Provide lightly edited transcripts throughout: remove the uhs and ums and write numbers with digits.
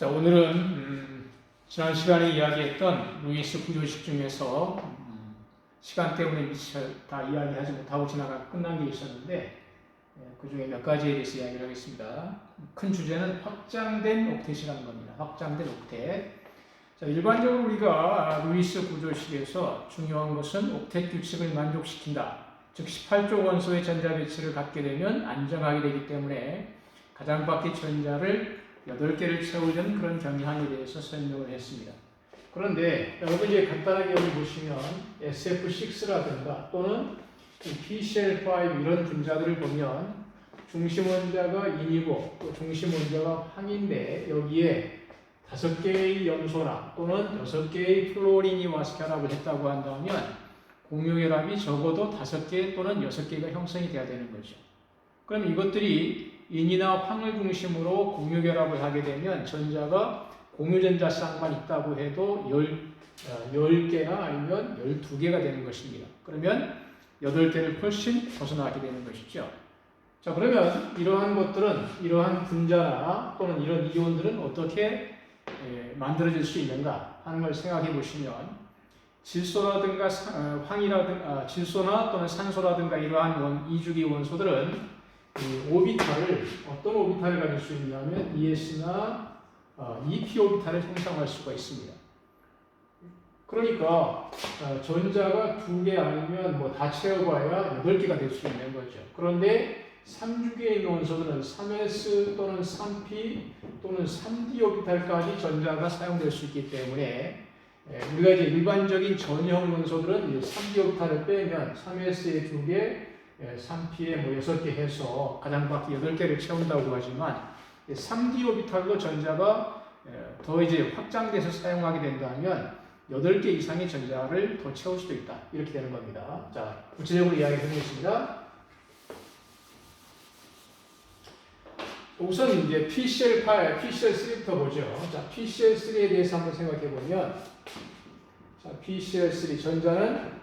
자, 오늘은 지난 시간에 이야기했던 루이스 구조식 중에서 시간 때문에 미처 다 이야기하지 못하고 끝난 게 있었는데 그 중에 몇 가지에 대해서 이야기를 하겠습니다. 큰 주제는 확장된 옥텟이라는 겁니다. 확장된 옥텟. 자, 일반적으로 우리가 루이스 구조식에서 중요한 것은 옥텟 규칙을 만족시킨다. 즉 18조 원소의 전자 배치를 갖게 되면 안정하게 되기 때문에 가장 밖의 전자를 8개를 채우려는 그런 경향에 대해서 설명을 했습니다. 그런데 여러분 이제 간단하게 여기 보시면 SF6라든가 또는 PCl5 이런 분자들을 보면 중심 원자가 인이고 또 중심 원자가 황인데 여기에 5개의 염소나 또는 6개의 플로린이 와서 결합을 했다고 한다면 공유결합이 적어도 5개 또는 6개가 형성이 돼야 되는 거죠. 그럼 이것들이 인이나 황을 중심으로 공유결합을 하게 되면 전자가 공유전자 쌍만 있다고 해도 10개나 아니면 12개가 되는 것입니다. 그러면 8개를 훨씬 벗어나게 되는 것이죠. 자, 그러면 이러한 것들은, 이러한 분자나 또는 이런 이온들은 어떻게 만들어질 수 있는가 하는 걸 생각해 보시면 질소라든가 질소나 또는 산소라든가 이러한 이주기 원소들은 오비탈을 어떤 오비탈을 가질 수 있냐면 ES나 EP 오비탈을 형성할 수가 있습니다. 그러니까 전자가 2개 아니면 뭐 다 채워봐야 8개가 될 수 있는 거죠. 그런데 3주기에 있는 원소들은 3s 또는 3p 또는 3d 오비탈까지 전자가 사용될 수 있기 때문에 우리가 이제 일반적인 전형 원소들은 3d 오비탈을 빼면 3s에 2개 3P에 뭐 6개 해서 가장 밖에 8개를 채운다고 하지만 3D 오비탈로 전자가 더 이제 확장돼서 사용하게 된다면 8개 이상의 전자를 더 채울 수도 있다. 이렇게 되는 겁니다. 자, 구체적으로 이야기해 보겠습니다. 우선 이제 PCl8, PCl3부터 보죠. 자, PCl3에 대해서 한번 생각해 보면 자, PCl3 전자는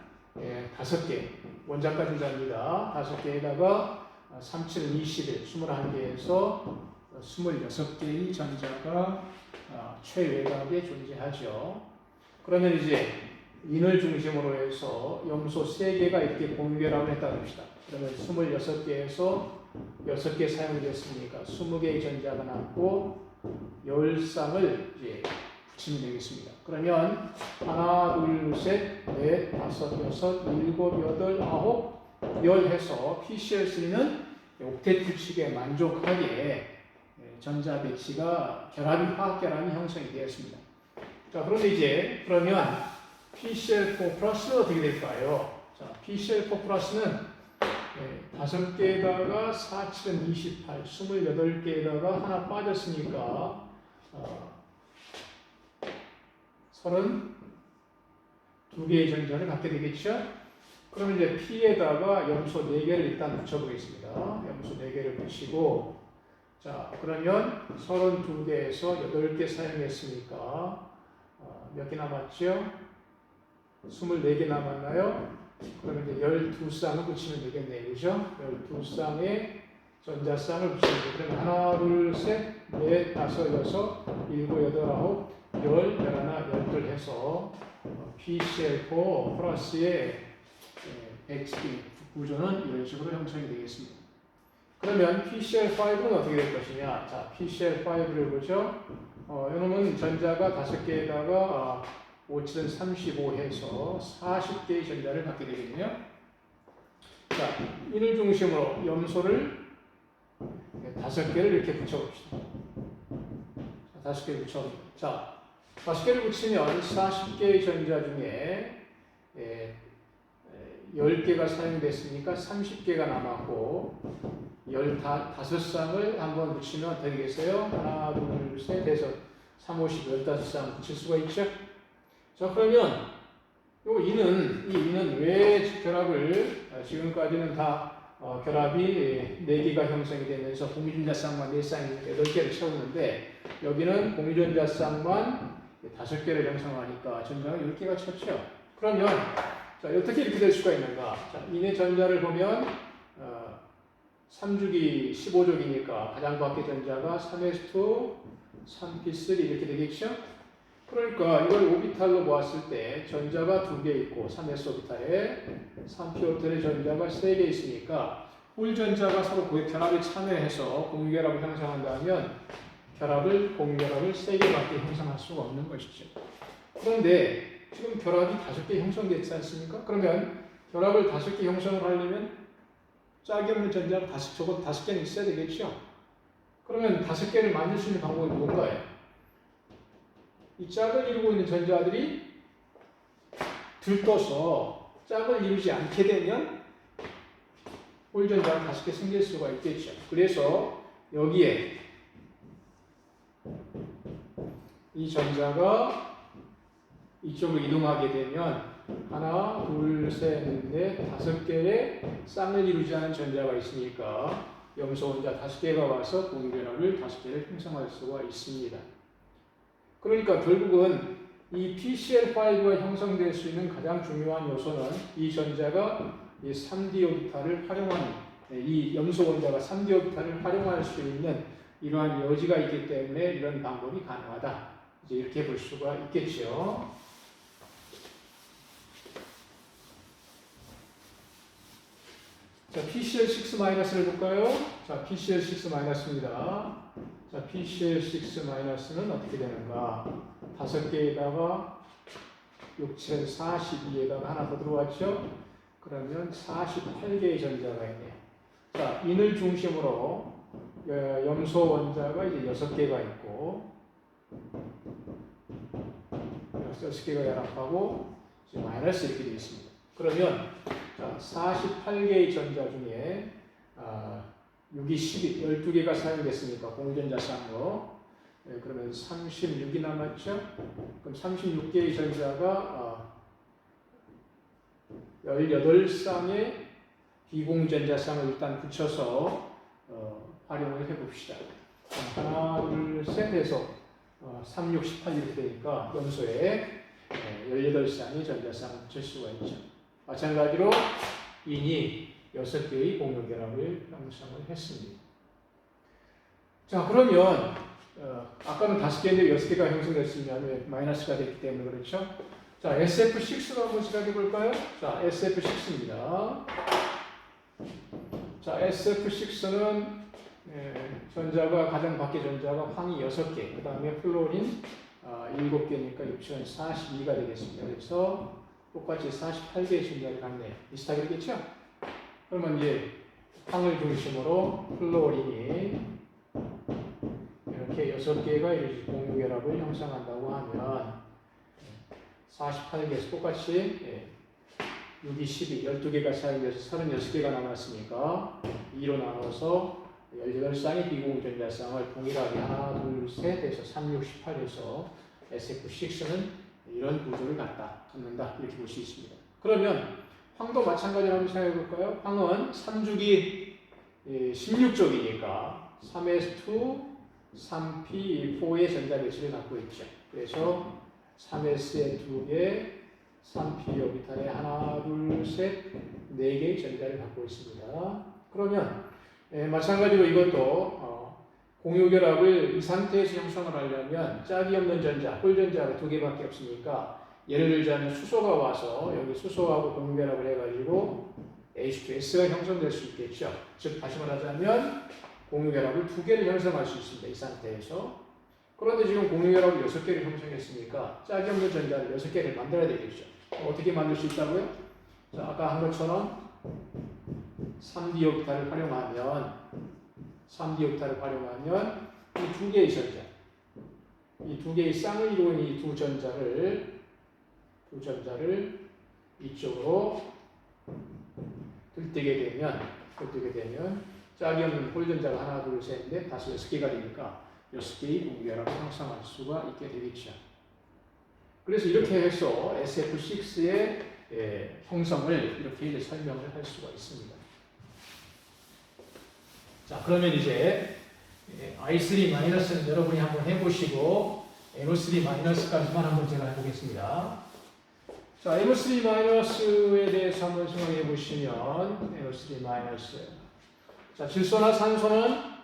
5개 원자가 전자입니다. 5개에다가 37은 21, 21개에서 26개의 전자가 최외곽에 존재하죠. 그러면 이제 인을 중심으로 해서 염소 3개가 이렇게 공유결합을 했다고 합시다. 그러면 26개에서 6개 사용됐으니까 20개의 전자가 남고 10쌍을 이제 붙이면 되겠습니다. 그러면 하나, 둘, 셋, 넷, 다섯, 여섯, 일곱, 여덟, 아홉, 열 해서 PCl3는 옥텟 규칙에 만족하게 전자 배치가 화학 결합이 형성이 되었습니다. 자, 그런데 이제 그러면 PCl4 플러스는 어떻게 될까요? 자, PCl4 플러스는 5개에다가 4, 7은 28, 28개에다가 하나 빠졌으니까 32개의 전자를 갖게 되겠죠? 그러면 이제 P에다가 염소 4개를 일단 붙여보겠습니다. 염소 4개를 붙이고, 자, 그러면 32개에서 8개 사용했으니까, 몇 개 남았죠? 24개 남았나요? 그러면 이제 12쌍을 붙이면 되겠네요. 그죠? 12쌍의 전자쌍을 붙이면 돼요. 그러면 하나, 둘, 셋, 넷, 다섯, 여섯, 일곱, 여덟, 아홉, 11, 12 해서 PCl4 플러스의 XD 구조는 이런 식으로 형성이 되겠습니다. 그러면 PCl5는 어떻게 될 것이냐? 자, PCl5를 보죠. 이놈은 전자가 5개에다가 5, 7은 35 해서 40개의 전자를 갖게 되겠네요. 자, 이를 중심으로 염소를 5개를 이렇게 붙여봅시다. 5개 붙여봅니다. 자, 5개를 붙이면 40개의 전자 중에 10개가 사용됐으니까 30개가 남았고 15쌍을 한번 붙이면 어떻게 되겠어요? 하나, 둘, 셋 해서 3, 50, 15쌍 붙일 수가 있죠? 자, 그러면 이 이는 왜 결합을 지금까지는 다 결합이 4개가 형성이 되면서 공유전자 쌍만 4쌍이 8개를 채우는데 여기는 공유전자 쌍만 5개를 형성하니까 전자가 10개가 쳤죠. 그러면 자, 어떻게 이렇게 될 수가 있는가? 자, 인의 전자를 보면 3주기 15족이니까 가장 밖의 전자가 3s2, 3p3 이렇게 되겠죠? 그러니까 이걸 오비탈로 보았을 때 전자가 2개 있고 3s 오비탈에 3p 오비탈의 전자가 3개 있으니까 홀 전자가 서로 결합에 참여해서 공유결합을 형성한다면 공유결합을 3개밖에 형성할 수가 없는 것이죠. 그런데 지금 결합이 5개 형성됐지 않습니까? 그러면 결합을 5개 형성을 하려면 짝이 없는 전자가 적어도 5개는 있어야 되겠죠? 그러면 5개를 만들 수 있는 방법이 뭔가요? 이 짝을 이루고 있는 전자들이 들떠서 짝을 이루지 않게 되면 홀전자가 5개 생길 수가 있겠죠. 그래서 여기에 이 전자가 이쪽으로 이동하게 되면 하나, 둘, 셋, 넷, 5개의 쌍을 이루지 않은 전자가 있으니까 염소 원자 5개가 와서 공유결합을 5개를 형성할 수가 있습니다. 그러니까 결국은 이 PCl5가 형성될 수 있는 가장 중요한 요소는 이 전자가 이 3d 오비탈을 활용하는, 이 염소 원자가 3d 오비탈을 활용할 수 있는 이러한 여지가 있기 때문에 이런 방법이 가능하다. 이제 이렇게 볼 수가 있겠죠. 자, PCl6-를 볼까요? 자, PCl6-입니다. 자, PCl6-는 어떻게 되는가? 5개에다가 6, 7, 42에다가 하나 더 들어왔죠? 그러면 48개의 전자가 있네요. 자, 인을 중심으로 염소 원자가 이제 6개가 있고 6개가 연합하고 이제 마이너스 이렇게 되어 있습니다. 그러면 자, 48개의 전자 중에 6이 12, 12개가 사용됐으니까 공전자 쌍으로 그러면 36이 남았죠? 그럼 36개의 전자가 18쌍의 비공전자쌍을 일단 붙여서 활용을 해봅시다. 하나, 둘, 셋 해서 3, 6, 18 이렇게 되니까 염소에 18쌍의 전자쌍을 붙일 수가 있죠. 마찬가지로 인이 6개의 공유결합을 형성을 했습니다. 자, 그러면 아까는 5개인데 6개가 형성됐으면 마이너스가 됐기 때문에 그렇죠. 자, SF6로 한번 시작해 볼까요? 자, SF6입니다. 자, SF6는 전자가 가장 밖에 전자가 황이 6개, 그 다음에 플로린 7개니까 6천 42가 되겠습니다. 그래서 똑같이 48개의 전자를 갖네요. 비슷하게 되겠죠? 그러면 이제 황을 중심으로 플로린이 이렇게 6개가 공유결합을 형성한다고 하면 48개에서 똑같이 6이 12, 12개가 사용돼서 36개가 남았으니까 2로 나눠서 18쌍의 비공전자쌍을 동일하게 하나, 둘, 셋 해서 3, 6, 18에서 SF6는 이런 구조를 갖는다. 이렇게 볼 수 있습니다. 그러면 황도 마찬가지로 한번 생각해 볼까요? 황은 3주기 16쪽이니까 3s2, 3p4의 전자 배치를 갖고 있죠. 그래서 3s에 2개, 3p 오비탈에 하나, 둘, 셋, 4개의 전자를 갖고 있습니다. 그러면 마찬가지로 이것도 공유결합을 이 상태에서 형성을 하려면 짝이 없는 전자, 홀전자가 2개밖에 없으니까 예를 들자면 수소가 와서 여기 수소하고 공유결합을 해가지고 H2S가 형성될 수 있겠죠. 즉 다시 말하자면 공유결합을 2개를 형성할 수 있습니다. 이 상태에서. 그런데 지금 공유결합을 6개를 형성했으니까 짝이 없는 전자를 6개를 만들어야 되겠죠. 어떻게 만들 수 있다고요? 자, 아까 한 것처럼 3d 오비탈을 활용하면 이 2개의 전자, 이 2개의 쌍을 이루는 이 두 전자를 이쪽으로 들뜨게 되면 짝이 없는 홀전자가 하나, 둘, 셋, 넷, 5, 6개가 되니까 6개의 공유결합을 형성할 수가 있게 되겠죠. 그래서 이렇게 해서 SF6의 형성을 이렇게 이제 설명을 할 수가 있습니다. 자, 그러면 이제 I3-는 여러분이 한번 해보시고 NO3-까지만 한번 제가 해보겠습니다. 자, NO3-에 대해서 한번 생각해 보시면 NO3-. 자, 질소나 산소는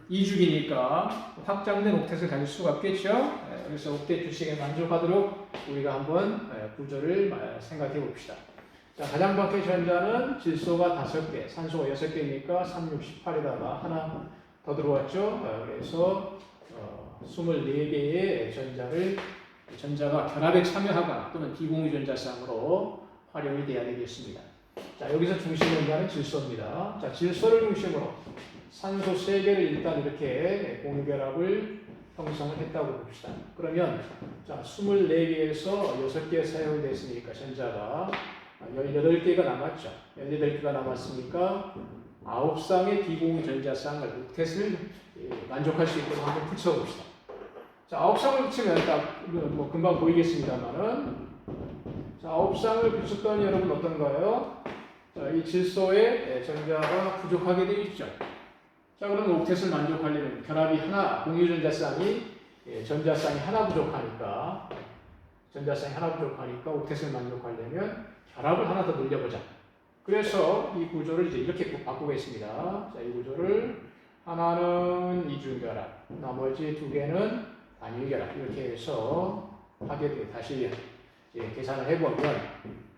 이주기니까 확장된 옥텟을 가질 수가 없겠죠. 그래서 옥텟 주식에 만족하도록 우리가 한번 구조를 생각해 봅시다. 자, 가장 밖의 전자는 질소가 5개, 산소가 6개니까 3, 6, 18에다가 하나 더 들어왔죠. 그래서 24개의 전자가 결합에 참여하거나 또는 비공유 전자쌍으로 활용이 돼야 되겠습니다. 자, 여기서 중심 전자는 질소입니다. 자, 질소를 중심으로 산소 3개를 일단 이렇게 공유 결합을 형성을 했다고 봅시다. 그러면 자, 24개에서 6개 사용됐으니까 전자가 18개가 남았죠. 18개가 남았으니까 9쌍의 비공유 전자쌍을 옥텟을 만족할 수 있도록 한번 붙여봅시다. 자, 9쌍을 붙이면 딱 뭐 금방 보이겠습니다만은 자, 9쌍을 붙였더니 여러분 어떤가요? 자, 이 질소의 전자가 부족하게 되어 있죠. 자, 그러면 옥텟을 만족하려면 결합이 하나, 공유 전자쌍이 하나 부족하니까 옥텟을 만족하려면 결합을 하나 더 늘려보자. 그래서 이 구조를 이제 이렇게 바꾸겠습니다. 자, 이 구조를 하나는 이중결합, 나머지 2개는 단일결합 이렇게 해서 하게 돼. 다시 계산을 해보면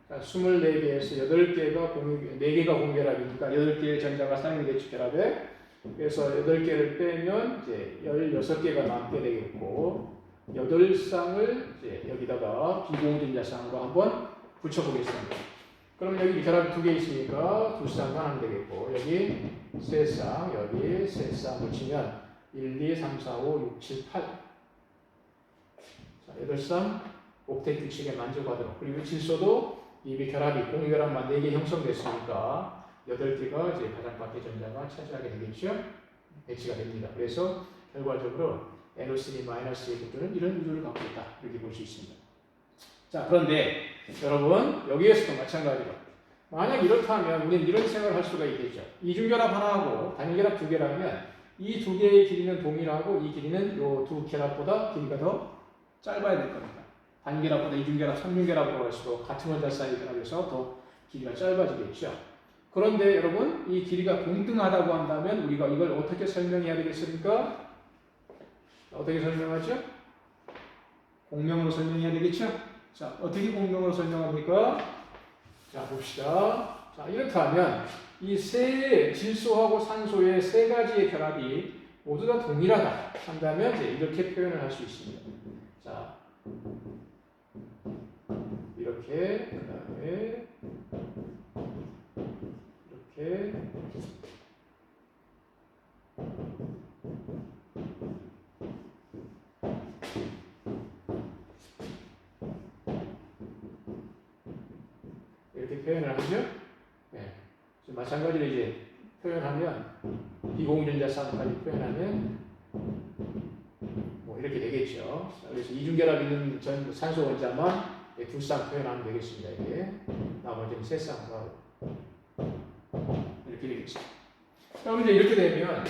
자, 24개에서 8개가 4개가 공결합이니까 8개의 전자가 사용이 됐죠, 결합에. 그래서 8개를 빼면 이제 16개가 남게 되겠고 8쌍을 이제 여기다가 비공유 전자쌍으로 한번 붙여보겠습니다. 그럼 여기 결합이 2개 있으니까 2쌍만 하면 되겠고 여기 3쌍, 여기 3쌍 붙이면 1, 2, 3, 4, 5, 6, 7, 8 자, 8쌍 옥텟 규칙에 만족하도록 그리고 질소도 이미 결합이 공유결합만 4개 형성됐으니까 8개가 이제 가장 밖의 전자가 차지하게 되겠죠. 배치가 됩니다. 그래서 결과적으로 NO3-의 구조는 이런 구조를 갖고 있다. 이렇게 볼 수 있습니다. 자, 그런데 여러분 여기에서도 마찬가지로 만약 이렇다면 우리는 이런 생각을 할 수가 있겠죠. 이중결합 하나하고 단일결합 2개라면 이 2개의 길이는 동일하고 이 길이는 이 두 결합보다 길이가 더 짧아야 될 겁니다. 단결합보다 이중결합, 삼중결합으로 갈수록 같은 원자 사이 결합에서 더 길이가 짧아지겠죠. 그런데 여러분 이 길이가 동등하다고 한다면 우리가 이걸 어떻게 설명해야 되겠습니까? 어떻게 설명하죠? 공명으로 설명해야 되겠죠? 자, 어떻게 공명으로 설명합니까? 자, 봅시다. 자, 이렇게 하면 이 세 질소하고 산소의 3가지의 결합이 모두 다 동일하다 한다면 이제 이렇게 표현을 할 수 있습니다. 자, 이렇게 그 다음에 이렇게 이렇게 표현을 하죠. 네. 마찬가지로 이제 표현하면 비공유전자쌍까지 표현하면 뭐 이렇게 되겠죠. 그래서 이중결합 있는 산소 원자만 2쌍 표현하면 되겠습니다. 이게 나머지는 3쌍으로 이렇게 되겠습니다. 그럼 이제 이렇게 되면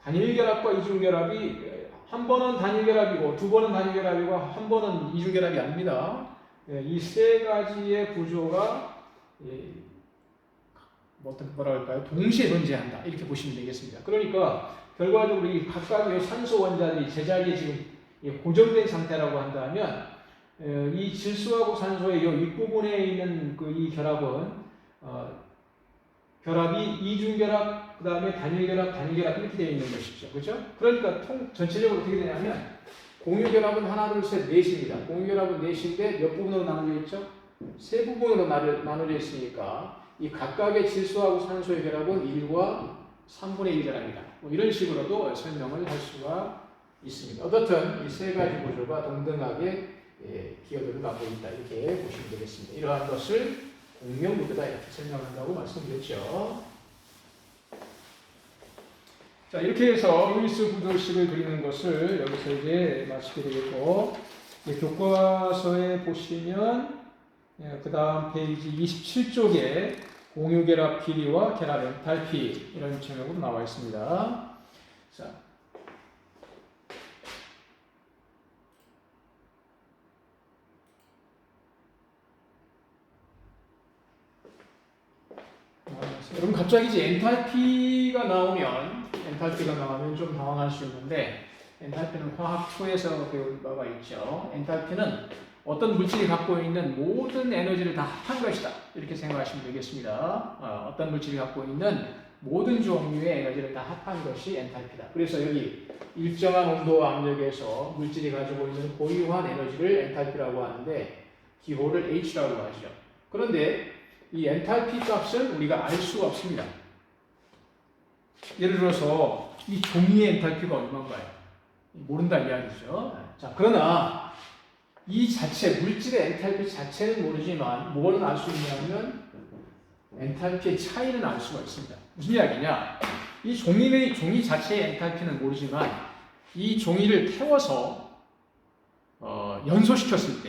단일결합과 이중결합이 한 번은 단일결합이고 2번은 단일결합이고 한 번은 이중결합이 아닙니다. 이 3가지의 구조가 뭐라 할까요? 동시에 존재한다. 이렇게 보시면 되겠습니다. 그러니까 결과적으로 이 각각의 산소 원자들이 제자리에 지금 고정된 상태라고 한다면 이 질소하고 산소의 이 윗부분에 있는 이 결합은 결합이 이중결합, 그 다음에 단일결합 이렇게 되어 있는 것이죠. 그렇죠? 그러니까 전체적으로 어떻게 되냐면 공유결합은 하나, 둘, 셋, 넷입니다. 공유결합은 넷인데 몇 부분으로 나눠져 있죠? 3부분으로 나눠져 있으니까 이 각각의 질소하고 산소의 결합은 1과 3분의 1 결합이다. 뭐 이런 식으로도 설명을 할 수가 있습니다. 어떻든 이 3가지 구조가 동등하게 기여도를 갖고 있다. 이렇게 보시면 되겠습니다. 이러한 것을 공명구조다 이렇게 설명한다고 말씀드렸죠. 자, 이렇게 해서 루이스 구조식을 그리는 것을 여기서 이제 마치게 되겠고, 교과서에 보시면 그 다음 페이지 27쪽에 공유결합 길이와 결합 엔탈피 이런 제목으로 나와 있습니다. 자, 여러분 갑자기 이제 엔탈피가 나오면 좀 당황할 수 있는데 엔탈피는 화학 2에서 배운 바가 있죠. 엔탈피는 어떤 물질이 갖고 있는 모든 에너지를 다 합한 것이다. 이렇게 생각하시면 되겠습니다. 어떤 물질이 갖고 있는 모든 종류의 에너지를 다 합한 것이 엔탈피다. 그래서 여기 일정한 온도와 압력에서 물질이 가지고 있는 고유한 에너지를 엔탈피라고 하는데 기호를 H라고 하죠. 그런데 이 엔탈피 값은 우리가 알 수가 없습니다. 예를 들어서 이 종이의 엔탈피가 얼마인가요? 모른다 이야기죠. 자, 그러나 이 자체, 물질의 엔탈피 자체는 모르지만 뭐는 알 수 있냐면 엔탈피의 차이는 알 수가 있습니다. 무슨 이야기냐? 이 종이 자체의 엔탈피는 모르지만 이 종이를 태워서 연소시켰을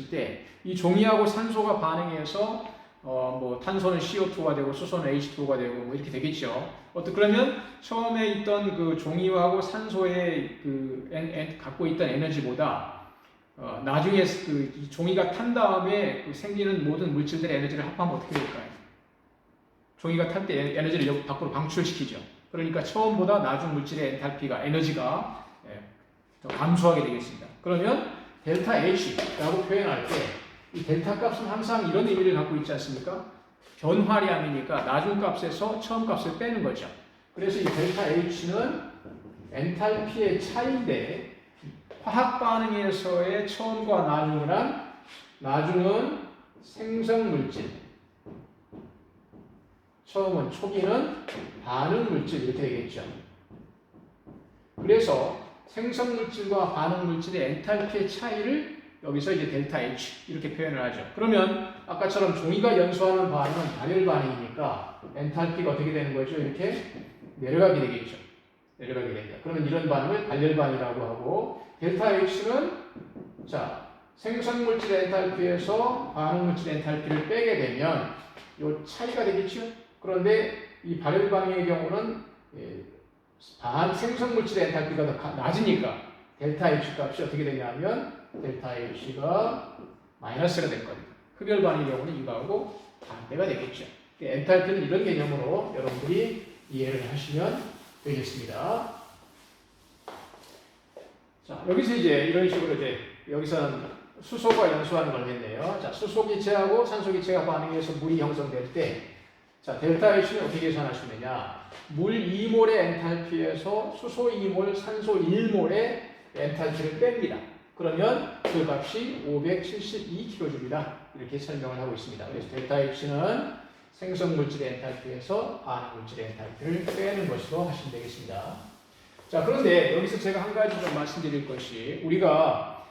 때 이 종이하고 산소가 반응해서 뭐 탄소는 CO2가 되고 수소는 H2가 되고 뭐 이렇게 되겠죠. 그러면 처음에 있던 그 종이하고 산소의 갖고 있던 에너지보다 나중에 이 종이가 탄 다음에 생기는 모든 물질들의 에너지를 합하면 어떻게 될까요? 종이가 탈 때 에너지를 밖으로 방출시키죠. 그러니까 처음보다 나중 물질의 에너지가 더 감소하게 되겠습니다. 그러면 델타 H라고 표현할 때 이 델타 값은 항상 이런 의미를 갖고 있지 않습니까? 변화량이니까 나중 값에서 처음 값을 빼는 거죠. 그래서 이 델타 H는 엔탈피의 차이인데 화학 반응에서의 처음과 나중이란 나중은 생성 물질, 처음은 초기는 반응 물질 이렇게 되겠죠. 그래서 생성 물질과 반응 물질의 엔탈피의 차이를 여기서 이제 델타 H 이렇게 표현을 하죠. 그러면 아까처럼 종이가 연소하는 반응은 발열 반응이니까 엔탈피가 어떻게 되는 거죠? 이렇게 내려가게 되겠죠. 내려가게 됩니다. 그러면 이런 반응을 발열 반응이라고 하고 델타 H는 자 생성 물질의 엔탈피에서 반응 물질의 엔탈피를 빼게 되면 이 차이가 되겠죠. 그런데 이 발열 반응의 경우는 생성 물질의 엔탈피가 더 낮으니까 델타 H 값이 어떻게 되냐면 델타 H가 마이너스가 될 겁니다. 흡열 반응의 경우는 이거하고 반대가 되겠죠. 엔탈피는 이런 개념으로 여러분들이 이해를 하시면 되겠습니다. 자, 여기서 이제 이런 식으로 이제 여기서는 수소가 연소하는 걸 했네요. 자, 수소 기체하고 산소 기체가 반응해서 물이 형성될 때, 자, 델타 H는 어떻게 계산할 수 있느냐? 물 2몰의 엔탈피에서 수소 2몰, 산소 1몰의 엔탈피를 뺍니다. 그러면 그 값이 572kJ입니다. 이렇게 설명을 하고 있습니다. 그래서 델타 H는 생성 물질의 엔탈피에서 반응 물질의 엔탈피를 빼는 것으로 하시면 되겠습니다. 자, 그런데 여기서 제가 한 가지 좀 말씀드릴 것이 우리가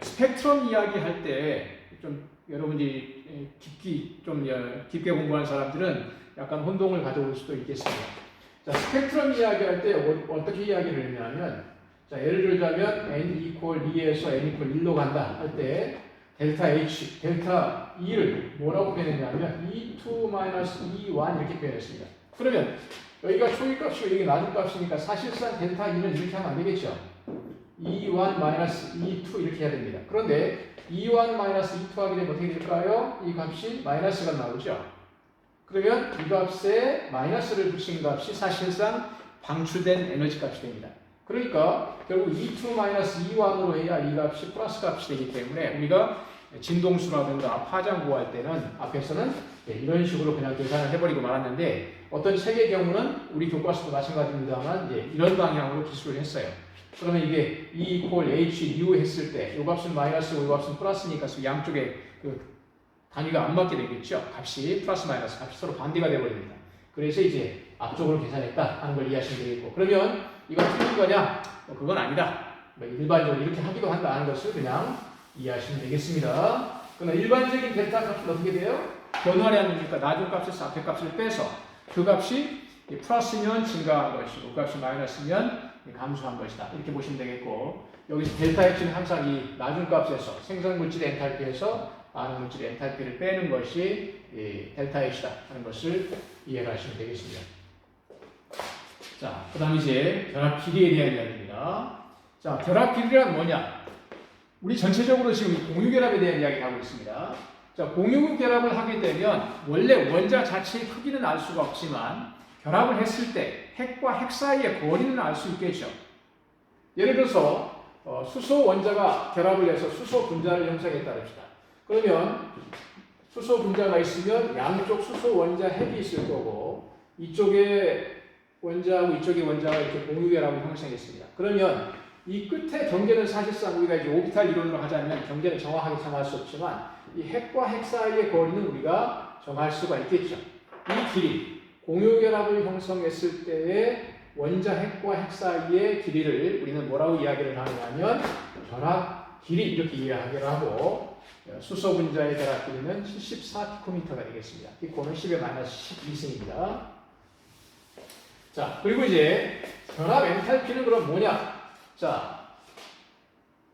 스펙트럼 이야기할 때 좀 여러분들이 깊게 공부한 사람들은 약간 혼동을 가져올 수도 있겠습니다. 자, 스펙트럼 이야기할 때 어떻게 이야기를 하냐면 자, 예를 들자면 n equal 2에서 n equal 1로 간다 할 때 델타 H, 델타 E를 뭐라고 표현했냐면 E2 E1 이렇게 표현했습니다. 그러면 여기가 초기값이고 여기 나중값이니까 사실상 델타 E는 이렇게 하면 안 되겠죠. E1 E2 이렇게 해야 됩니다. 그런데 E1 E2 하게 되면 어떻게 될까요? 이 값이 마이너스가 나오죠. 그러면 이 값에 마이너스를 붙인 값이 사실상 방출된 에너지 값이 됩니다. 그러니까 결국 E2 E1으로 해야 이 값이 플러스 값이 되기 때문에 우리가 진동수라든가 파장 구할 때는 앞에서는 이런 식으로 그냥 계산을 해버리고 말았는데 어떤 책의 경우는 우리 교과서도 마찬가지입니다만 이런 방향으로 기술을 했어요. 그러면 이게 E equal H U 했을 때 이 값은 마이너스고 이 값은 플러스니까 양쪽에 그 단위가 안 맞게 되겠죠. 값이 플러스 마이너스 값이 서로 반대가 되어버립니다. 그래서 이제 앞쪽으로 계산했다 하는 걸 이해하시면 되겠고 그러면 이건 틀린 거냐? 그건 아니다. 일반적으로 이렇게 하기도 한다 하는 것을 그냥 이해하시면 되겠습니다. 그러나 일반적인 델타 값은 어떻게 돼요? 변화량이니까 나중 값에서 앞에 값을 빼서 그 값이 플러스면 증가한 것이고 그 값이 마이너스면 감소한 것이다. 이렇게 보시면 되겠고 여기서 델타 H는 항상 이 나중 값에서 생성 물질의 엔탈피에서 반응 물질의 엔탈피를 빼는 것이 델타 H다 하는 것을 이해를 하시면 되겠습니다. 자, 그 다음 이제 결합 길이에 대한 이야기입니다. 자, 결합 길이란 뭐냐? 우리 전체적으로 지금 공유결합에 대한 이야기를 하고 있습니다. 자, 공유 결합을 하게 되면 원래 원자 자체의 크기는 알 수가 없지만 결합을 했을 때 핵과 핵 사이의 거리는 알 수 있겠죠. 예를 들어서 수소 원자가 결합을 해서 수소 분자를 형성했다 합시다. 그러면 수소 분자가 있으면 양쪽 수소 원자 핵이 있을 거고 이쪽에 원자하고 이쪽에 원자가 이렇게 공유 결합을 형성했습니다. 그러면 이 끝에 경계는 사실상 우리가 이제 오비탈 이론으로 하자면 경계는 정확하게 정할 수 없지만 이 핵과 핵 사이의 거리는 우리가 정할 수가 있겠죠. 이 길이 공유 결합을 형성했을 때의 원자 핵과 핵 사이의 길이를 우리는 뭐라고 이야기를 하냐면 결합 길이 이렇게 이야기를 하고 수소 분자의 결합 길이는 74피코미터가 되겠습니다. 피코는 10의 마이너스 12승입니다. 자, 그리고 이제 결합 엔탈피는 그럼 뭐냐? 자,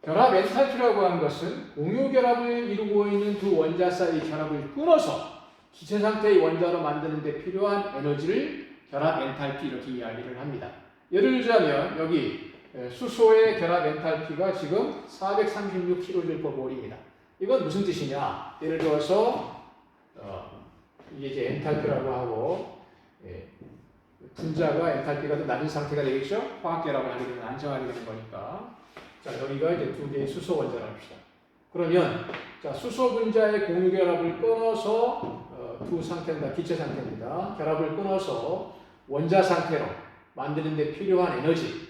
결합 엔탈피라고 하는 것은 공유 결합을 이루고 있는 두 원자 사이의 결합을 끊어서 기체 상태의 원자로 만드는 데 필요한 에너지를 결합 엔탈피 이렇게 이야기를 합니다. 예를 들자면 여기 수소의 결합 엔탈피가 지금 436kJmol입니다. 이건 무슨 뜻이냐? 예를 들어서 이게 이제 엔탈피라고 하고 분자가 엔탈피가 더 낮은 상태가 되겠죠? 화학 결합을 하게 되면 안정하게 되는 거니까. 자, 여기가 이제 두 개의 수소 원자를 합시다. 그러면 자, 수소 분자의 공유 결합을 끊어서 두 상태입니다. 기체 상태입니다. 결합을 끊어서 원자 상태로 만드는 데 필요한 에너지.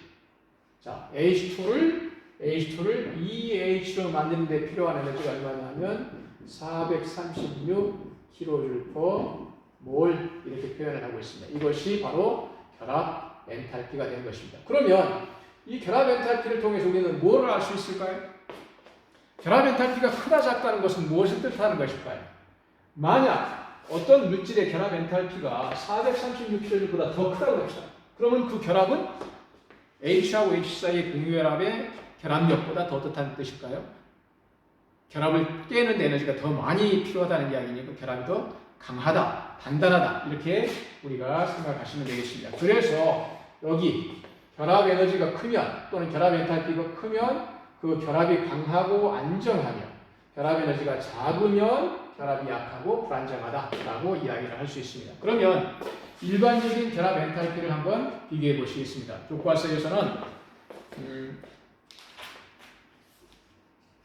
자, H2를 EH로 만드는 데 필요한 에너지가 얼마냐면 436kJ/mol 이렇게 표현을 하고 있습니다. 이것이 바로 결합 엔탈피가 되는 것입니다. 그러면 이 결합 엔탈피를 통해서 우리는 뭐를 알 수 있을까요? 결합 엔탈피가 크다 작다는 것은 무엇을 뜻하는 것일까요? 만약 어떤 물질의 결합 엔탈피가 436kJ보다 더 크다고 합시다. 그러면 그 결합은 H하고 H 사이의 공유 결합의 결합력보다 더 뜻하는 뜻일까요? 결합을 깨는 에너지가 더 많이 필요하다는 이야기니까 결합이 더 강하다, 단단하다 이렇게 우리가 생각하시면 되겠습니다. 그래서 여기 결합 에너지가 크면 또는 결합 엔탈피가 크면 그 결합이 강하고 안정하며 결합 에너지가 작으면 결합이 약하고 불안정하다라고 이야기를 할 수 있습니다. 그러면 일반적인 결합 엔탈피를 한번 비교해 보시겠습니다. 교과서에서는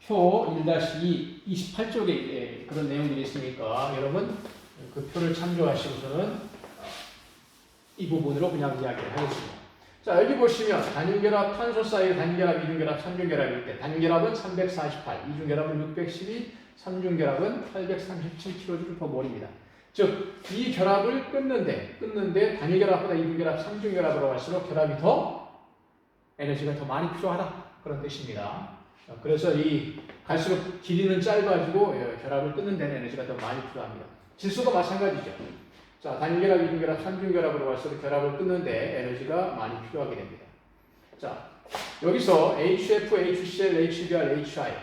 표 1-2 28쪽에 그런 내용들이 있으니까 여러분 그 표를 참조하시고서는 이 부분으로 그냥 이야기를 하겠습니다. 자, 여기 보시면 단일결합 탄소 사이의 단일결합, 이중결합, 삼중결합일 때 단일결합은 348, 이중결합은 612, 삼중결합은 837kJ/mol입니다. 즉, 이 결합을 끊는데 단일결합보다 이중결합, 삼중결합으로 갈수록 결합이 더 에너지가 더 많이 필요하다 그런 뜻입니다. 그래서 이 갈수록 길이는 짧아지고 결합을 끊는 데는 에너지가 더 많이 필요합니다. 질소도 마찬가지죠. 자, 단일결합, 이중결합, 삼중결합으로 갈수록 결합을 끊는데 에너지가 많이 필요하게 됩니다. 자, 여기서 HF, HCl, HBr, HI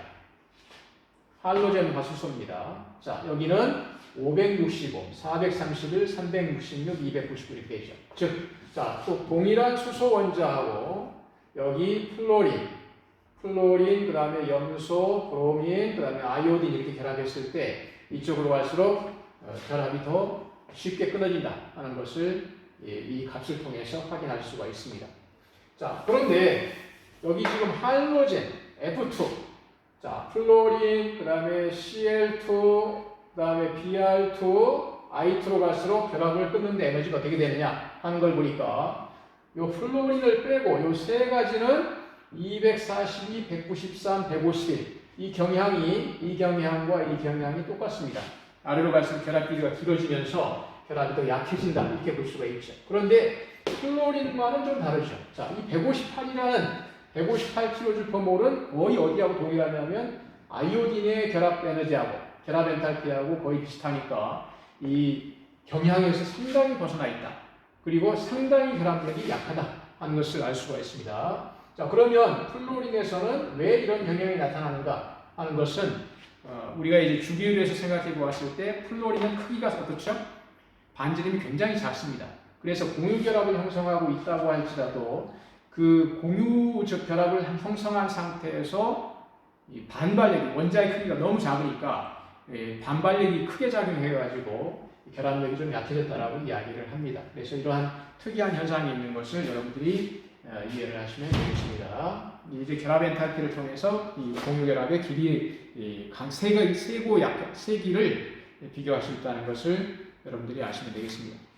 할로젠 화수소입니다. 자, 여기는 565, 431, 366, 299 이렇게 되죠. 즉, 자, 또 동일한 수소 원자하고 여기 플로린, 그 다음에 염소, 브로민, 그 다음에 아이오딘 이렇게 결합했을 때 이쪽으로 갈수록 결합이 더 쉽게 끊어진다 하는 것을 이 값을 통해서 확인할 수가 있습니다. 자, 그런데 여기 지금 할로젠 F2, 자, 플로린, 그 다음에 Cl2, 그 다음에 Br2, I2로 갈수록 결합을 끊는데 에너지가 어떻게 되느냐 하는 걸 보니까 요 플로린을 빼고 요 세 가지는 242, 193, 151 이 경향과 이 경향이 똑같습니다. 아래로 갈수록 결합 길이가 길어지면서 결합이 더 약해진다 이렇게 볼 수가 있죠. 그런데 플로린과는 좀 다르죠. 자, 이 158kJ/mol은 거의 어디하고 동일하냐면 아이오딘의 결합 에너지하고 결합 엔탈피하고 거의 비슷하니까 이 경향에서 상당히 벗어나 있다. 그리고 상당히 결합력이 약하다 하는 것을 알 수가 있습니다. 자, 그러면 플로린에서는 왜 이런 경향이 나타나는가 하는 것은 우리가 이제 주기율에서 생각해 보았을 때 플로린은 크기가 어떻죠? 반지름이 굉장히 작습니다. 그래서 공유결합을 형성하고 있다고 할지라도 그 공유적 결합을 형성한 상태에서 이 반발력이 원자의 크기가 너무 작으니까 반발력이 크게 작용해가지고 결합력이 좀 약해졌다라고 이야기를 합니다. 그래서 이러한 특이한 현상이 있는 것을 여러분들이 이해를 하시면 되겠습니다. 이제 결합 엔탈피를 통해서 이 공유 결합의 길이 세고 세기를 비교할 수 있다는 것을 여러분들이 아시면 되겠습니다.